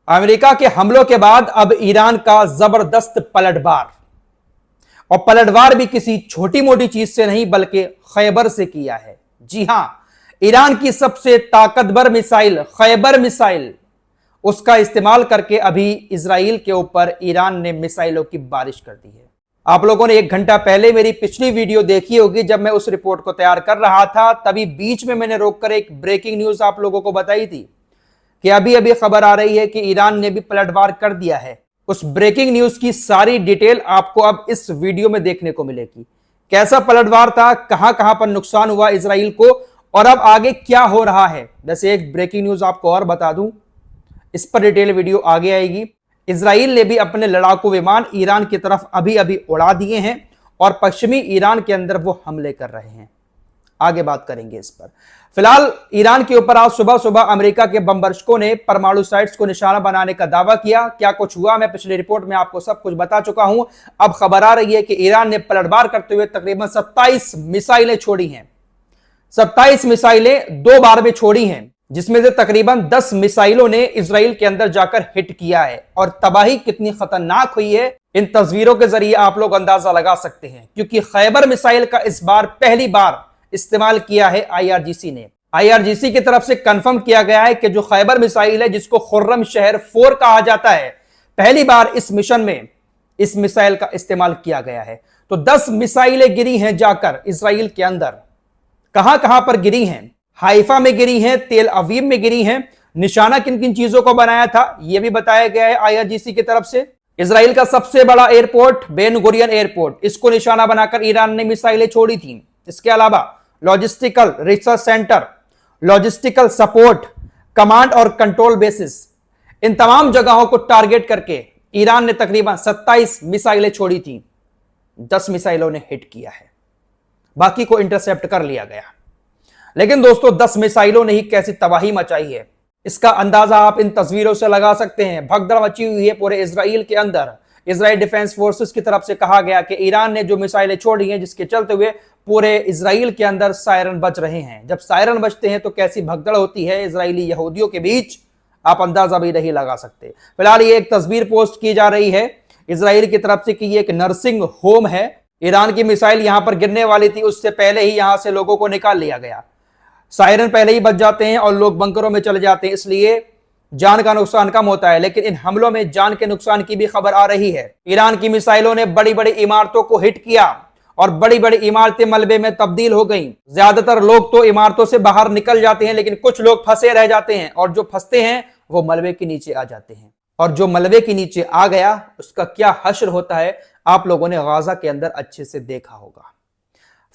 America के हमलों के बाद अब ईरान का जबरदस्त पलटवार, और पलटवार भी किसी छोटी मोटी चीज से नहीं बल्कि खैबर से किया है। जी हां, ईरान की सबसे ताकतवर मिसाइल खैबर मिसाइल, उसका इस्तेमाल करके अभी इजराइल के ऊपर ईरान ने मिसाइलों की बारिश कर दी है। आप लोगों ने 1 घंटा पहले मेरी पिछली वीडियो देखी होगी, जब मैं उस रिपोर्ट को तैयार कर रहा था तभी बीच में मैंने रोककर एक ब्रेकिंग न्यूज आप लोगों को बताई थी कि अभी अभी खबर आ रही है कि ईरान ने भी पलटवार कर दिया है। उस ब्रेकिंग न्यूज की सारी डिटेल आपको अब इस वीडियो में देखने को मिलेगी। कैसा पलटवार था, कहां कहां पर नुकसान हुआ इजराइल को, और अब आगे क्या हो रहा है। वैसे एक ब्रेकिंग न्यूज आपको और बता दूं, इस पर डिटेल वीडियो आगे आएगी। इजराइल ने भी अपने लड़ाकू विमान ईरान की तरफ अभी अभी उड़ा दिए हैं और पश्चिमी ईरान के अंदर वो हमले कर रहे हैं। आगे बात करेंगे इस पर। फिलहाल ईरान के ऊपर आज सुबह सुबह अमेरिका के बमबर्षकों ने परमाणु साइट्स को निशाना बनाने का दावा किया। क्या कुछ हुआ, मैं पिछली रिपोर्ट में आपको सब कुछ बता चुका हूं। अब खबर आ रही है कि ईरान ने पलटवार करते हुए तकरीबन 27 मिसाइलें छोड़ी हैं। 27 मिसाइलें 2 बार में छोड़ी हैं, जिसमें से तकरीबन 10 मिसाइलों ने इजराइल के अंदर जाकर हिट किया है। और तबाही कितनी खतरनाक हुई है, इन तस्वीरों के जरिए आप लोग अंदाजा लगा सकते हैं, क्योंकि खैबर मिसाइल का इस बार पहली बार इस्तेमाल किया है आईआरजीसी ने। आईआरजीसी की तरफ से कंफर्म किया गया है कि जो खैबर मिसाइल है, जिसको खुर्रम शहर 4 कहा जाता है, पहली बार इस मिशन में इस मिसाइल का इस्तेमाल किया गया है। तो 10 मिसाइलें गिरी हैं जाकर इजराइल के अंदर। कहां कहां पर गिरी हैं? हाइफा में गिरी हैं, तेल अवीव में गिरी हैं। निशाना किन किन चीजों को बनाया था यह भी बताया गया है आईआरजीसी की तरफ से। इजराइल का सबसे बड़ा एयरपोर्ट बेन गुरियन एयरपोर्ट, इसको निशाना बनाकर ईरान ने मिसाइलें छोड़ी थी। इसके अलावा logistical research centre, logistical support, command और कंट्रोल बेसिस, इन तमाम जगहों को टारगेट करके ईरान ने तकरीबन 27 मिसाइलें छोड़ी थी। 10 मिसाइलों ने हिट किया है, बाकी को इंटरसेप्ट कर लिया गया। लेकिन दोस्तों, 10 मिसाइलों ने ही कैसी तबाही मचाई है, इसका अंदाजा आप इन तस्वीरों से लगा सकते हैं। भगदड़ मची हुई है पूरे इजराइल के अंदर। इजराइल डिफेंस फोर्सेस की तरफ से कहा गया कि ईरान ने जो मिसाइलें छोड़ी हैं, जिसके चलते हुए पूरे इजराइल के अंदर सायरन बज रहे हैं। जब सायरन बजते हैं तो कैसी भगदड़ होती है इजरायली यहूदियों के बीच, आप अंदाजा भी नहीं लगा सकते। फिलहाल ये एक तस्वीर पोस्ट की जा रही है इजराइल की तरफ से कि ये एक नर्सिंग होम है। ईरान की मिसाइल यहां पर गिरने वाली थी, उससे पहले ही यहां से लोगों को निकाल लिया गया। सायरन पहले ही बज जाते हैं और लोग बंकरों में चले जाते हैं, इसलिए जान का नुकसान कम होता है। लेकिन इन हमलों में जान के नुकसान की भी खबर आ रही है। ईरान की मिसाइलों ने बड़ी बड़ी इमारतों को हिट किया और बड़ी बड़ी इमारतें मलबे में तब्दील हो गईं। ज्यादातर लोग तो इमारतों से बाहर निकल जाते हैं, लेकिन कुछ लोग फंसे रह जाते हैं, और जो फंसते हैं वो मलबे के नीचे आ जाते हैं। और जो मलबे के नीचे आ गया, उसका क्या हश्र होता है आप लोगों ने गाजा के अंदर अच्छे से देखा होगा।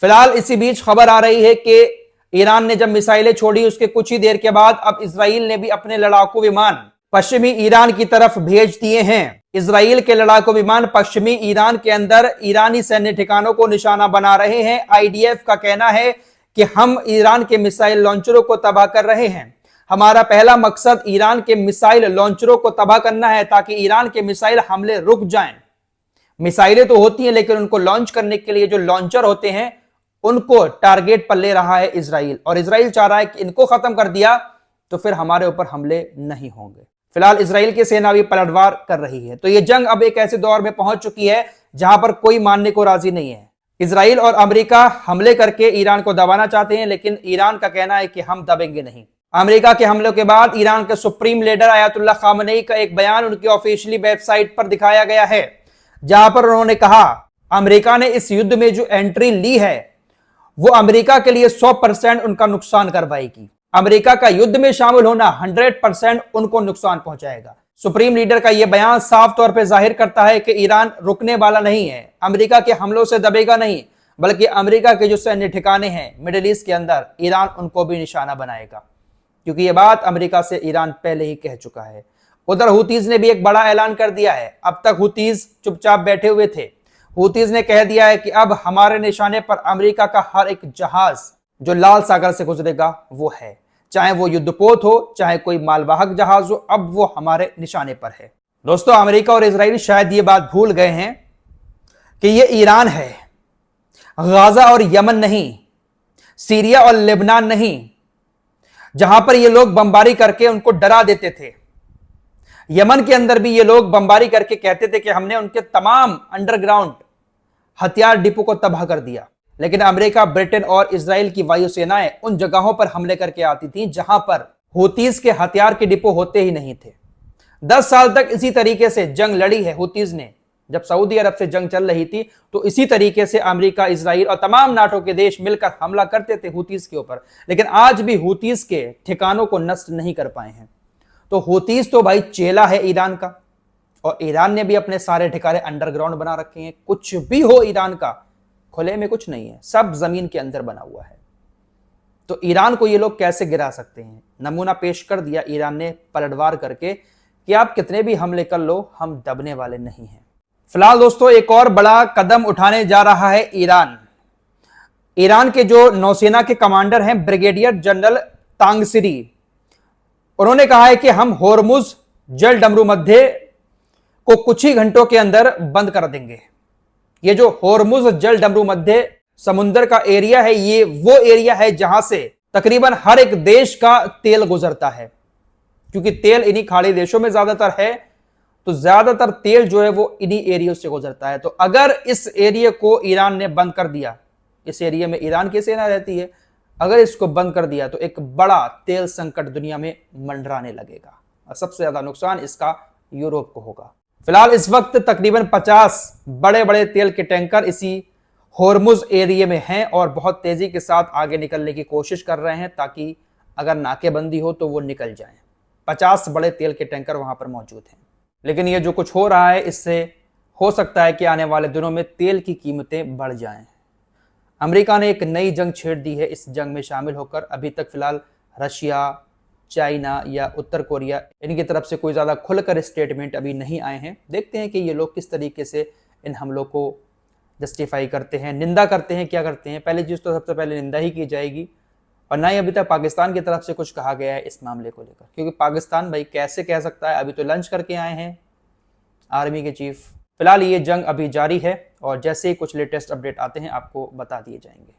फिलहाल इसी बीच खबर आ रही है कि ईरान ने जब मिसाइलें छोड़ी उसके कुछ ही देर के बाद अब इजराइल ने भी अपने लड़ाकू विमान पश्चिमी ईरान की तरफ भेज दिए हैं। इजराइल के लड़ाकू विमान पश्चिमी ईरान के अंदर ईरानी सैन्य ठिकानों को निशाना बना रहे हैं। आईडीएफ का कहना है कि हम ईरान के मिसाइल लॉन्चरों को तबाह कर रहे हैं। हमारा पहला मकसद ईरान के मिसाइल लॉन्चरों को तबाह करना है, ताकि ईरान के मिसाइल हमले रुक जाएं। मिसाइलें तो होती हैं, लेकिन उनको लॉन्च करने के लिए जो लॉन्चर होते हैं उनको टारगेट पर ले रहा है इजराइल, और इजराइल चाह रहा है कि इनको खत्म कर दिया तो फिर हमारे ऊपर हमले नहीं होंगे। फिलहाल इजराइल की सेना भी पलटवार कर रही है। तो यह जंग अब एक ऐसे दौर में पहुंच चुकी है जहां पर कोई मानने को राजी नहीं है। इजराइल और अमेरिका हमले करके ईरान को दबाना चाहते हैं, लेकिन ईरान का कहना है कि हम दबेंगे नहीं। अमेरिका के हमले के बाद ईरान के सुप्रीम लीडर आयतुल्लाह खामनेई का एक बयान उनकी ऑफिशियली वेबसाइट पर दिखाया गया है, जहां पर उन्होंने कहा अमेरिका ने इस युद्ध में जो एंट्री ली है वो अमेरिका के लिए 100% उनका नुकसान करवाएगी। अमेरिका का युद्ध में शामिल होना 100% उनको नुकसान पहुंचाएगा। सुप्रीम लीडर का यह बयान साफ तौर पर जाहिर करता है कि ईरान रुकने वाला नहीं है, अमेरिका के हमलों से दबेगा नहीं, बल्कि अमेरिका के जो सैन्य ठिकाने हैं मिडिल ईस्ट के अंदर, ईरान उनको भी निशाना बनाएगा, क्योंकि यह बात अमेरिका से ईरान पहले ही कह चुका है। उधर हुतीज ने भी एक बड़ा ऐलान कर दिया है। अब तक हुतीज चुपचाप बैठे हुए थे। हुतीज ने कह दिया है कि अब हमारे निशाने पर अमेरिका का हर एक जहाज जो लाल सागर से गुजरेगा वो है, चाहे वो युद्धपोत हो, चाहे कोई मालवाहक जहाज हो, अब वो हमारे निशाने पर है। दोस्तों, अमेरिका और इजराइल शायद ये बात भूल गए हैं कि ये ईरान है, गाजा और यमन नहीं, सीरिया और लेबनान नहीं, जहां पर ये लोग बमबारी करके उनको डरा देते थे। यमन के अंदर भी ये लोग बमबारी करके कहते थे कि हमने उनके तमाम अंडरग्राउंड हथियार डिपो को तबाह कर दिया। लेकिन अमेरिका, ब्रिटेन और इजराइल की वायुसेनाएं उन जगहों पर हमले करके आती थी जहां पर हुतीज के हथियार के डिपो होते ही नहीं थे। 10 साल तक इसी तरीके से जंग लड़ी है हुतीज ने। जब सऊदी अरब से जंग चल रही थी तो इसी तरीके से अमेरिका, इजराइल और तमाम नाटो के देश मिलकर हमला करते थे हुतीज के ऊपर। लेकिन आज भी हुतीज के ठिकानों को नष्ट नहीं कर पाए हैं। तो हुतीज तो भाई चेला है ईरान का, और ईरान ने भी अपने सारे ठिकाने अंडरग्राउंड बना रखे हैं। कुछ भी हो ईरान का, खुले में कुछ नहीं है, सब जमीन के अंदर बना हुआ है। तो ईरान को ये लोग कैसे गिरा सकते हैं? नमूना पेश कर दिया ईरान ने पलटवार करके कि आप कितने भी हमले कर लो, हम दबने वाले नहीं हैं। फिलहाल दोस्तों एक और बड़ा कदम उठाने जा रहा है ईरान। ईरान के जो नौसेना के कमांडर हैं ब्रिगेडियर जनरल तांगसिरी, उन्होंने कहा है कि हम होर्मुज जल डमरू मध्य को कुछ ही घंटों के अंदर बंद कर देंगे। ये जो होर्मुज जल डमरू मध्य समुद्र का एरिया है, ये वो एरिया है जहां से तकरीबन हर एक देश का तेल गुजरता है। क्योंकि तेल इन्हीं खाड़ी देशों में ज्यादातर है, तो ज्यादातर तेल जो है वो इन्हीं एरिया से गुजरता है। तो अगर इस एरिया को ईरान ने बंद कर दिया, इस एरिया में ईरान की सेना रहती है, अगर इसको बंद कर दिया तो एक बड़ा तेल संकट दुनिया में मंडराने लगेगा और सबसे ज्यादा नुकसान इसका यूरोप को होगा। फिलहाल इस वक्त तकरीबन 50 बड़े बड़े तेल के टैंकर इसी होर्मुज एरिया में हैं और बहुत तेजी के साथ आगे निकलने की कोशिश कर रहे हैं ताकि अगर नाकेबंदी हो तो वो निकल जाएं। 50 बड़े तेल के टैंकर वहां पर मौजूद हैं। लेकिन ये जो कुछ हो रहा है, इससे हो सकता है कि आने वाले दिनों में तेल की कीमतें बढ़ जाएं। अमेरिका ने एक नई जंग छेड़ दी है इस जंग में शामिल होकर। अभी तक फिलहाल रशिया, चाइना या उत्तर कोरिया, इनकी तरफ से कोई ज़्यादा खुलकर स्टेटमेंट अभी नहीं आए हैं। देखते हैं कि ये लोग किस तरीके से इन हमलों को जस्टिफाई करते हैं, निंदा करते हैं, क्या करते हैं। पहली चीज़ तो सबसे पहले निंदा ही की जाएगी, और ना ही अभी तक पाकिस्तान की तरफ से कुछ कहा गया है इस मामले को लेकर। क्योंकि पाकिस्तान भाई कैसे कह सकता है, अभी तो लंच करके आए हैं आर्मी के चीफ। फिलहाल ये जंग अभी जारी है और जैसे ही कुछ लेटेस्ट अपडेट आते हैं आपको बता दिए जाएंगे।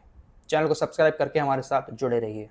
चैनल को सब्सक्राइब करके हमारे साथ जुड़े रहिए।